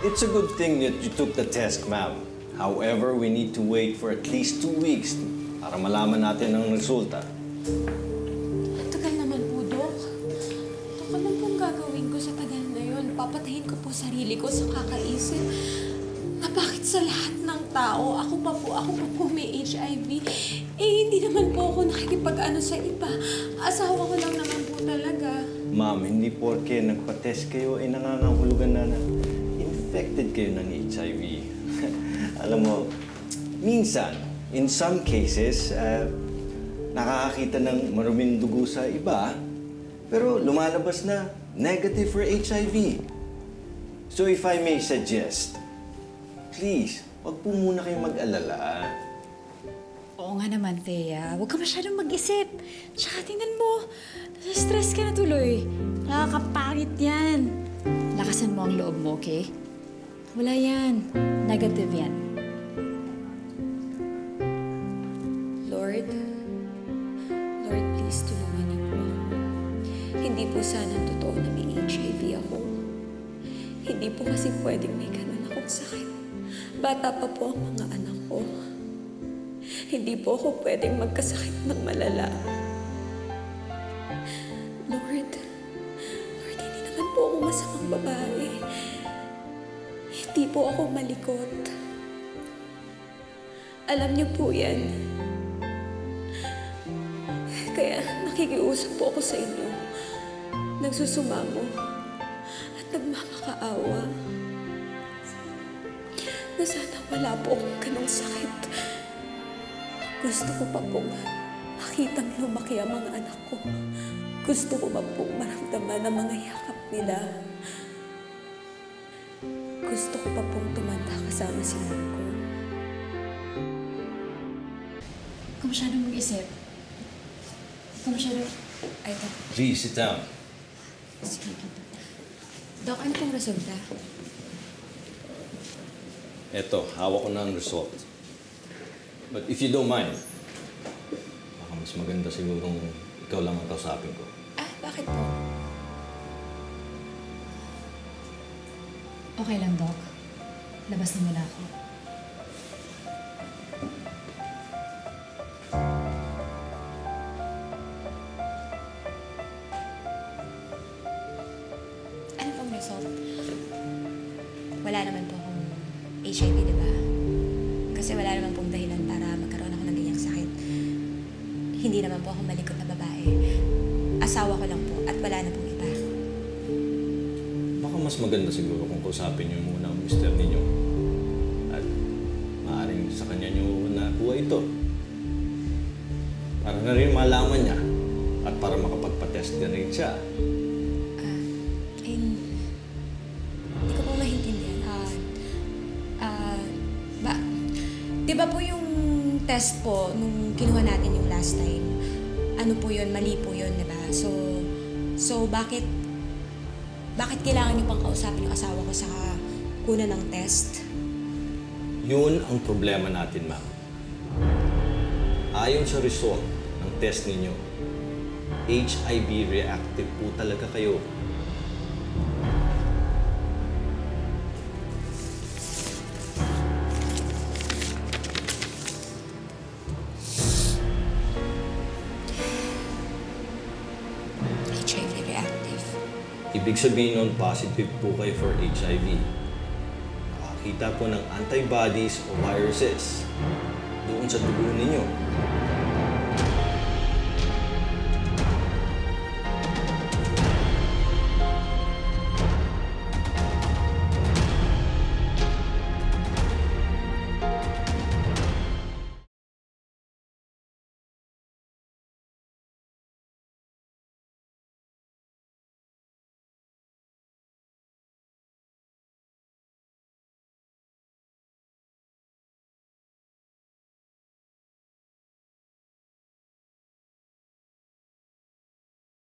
It's a good thing that you took the test, ma'am. However, we need to wait for at least 2 weeks para malaman natin ang resulta. Ang tagal naman po, Dok. Dok, ano pong gagawin ko sa tagal na yun? Papatayin ko po sarili ko sa kakaisip na bakit sa lahat ng tao, ako pa po may HIV. Eh, hindi naman po ako nakikipag-ano sa iba. Asawa ko lang naman po talaga. Ma'am, hindi porke nagpa-test kayo ay nangangahulugan na infected kayo ng HIV. Alam mo, minsan, in some cases, nakakakita ng maruming dugo sa iba, pero lumalabas na negative for HIV. So if I may suggest, please, wag po muna kayong mag-alala. Oo nga naman, Thea. Huwag ka masyadong mag-isip. Tsaka tingnan mo, nasa-stress ka na tuloy. Nakakapangit yan. Lakasan mo ang loob mo, okay? Wala yan. Negative yan. Lord, please tulungan niyo po ako. Hindi po sana totoo na may HIV ako. Hindi po kasi pwedeng may ganun akong sakit. Bata pa po ang mga anak ko. Hindi po ako pwedeng magkasakit ng malala. Lord, hindi naman po ako masamang babae. Hindi po ako malikot. Alam niyo po yan. Kaya nakikiusap po ako sa inyo. Nagsusumamo at nagmamakaawa. Na sana wala po akong ganong sakit. Gusto ko pa pong makitang lumaki ang mga anak ko. Gusto ko pa pong maramdaman ang mga yakap nila. Gusto ko pa pong tumanda kasama si Marco. Huwag ka masyadong mag-isip. Huwag ka masyadong... Ay, ito. Please, sit down. Sige, Dok, ano pong resulta? Eto, hawak ko na ang result. But if you don't mind, baka mas maganda sigurong ikaw lang ang kausapin ko. Ah, bakit po? Okay lang, Doc. Labas na muna ako. Ano pong result? Wala naman po akong HIV, di ba? Kasi wala naman pong dahilan para magkaroon ako ng ganyang sakit. Hindi naman po ako malikot na babae. Asawa ko lang po at wala na pong iba. Baka mas maganda siguro kung kausapin niyo muna ang mister ninyo. At maaaring sa kanya niyo nakuha ito. Para na rin malaman niya at para makapagpa-test na rin siya. Hindi ko po maintindihan. Di ba po yung test po, nung kinuha natin yung last time, ano po yun, mali po yun, di ba? So bakit kailangan niyo pang kausapin yung asawa ko sa kuna ng test? Yun ang problema natin, ma'am. Ayon sa result ng test ninyo, HIV reactive po talaga kayo. HIV reactive. Ibig sabihin nun, positive po kayo for HIV. Nakakita po ng antibodies o viruses doon sa dugo ninyo.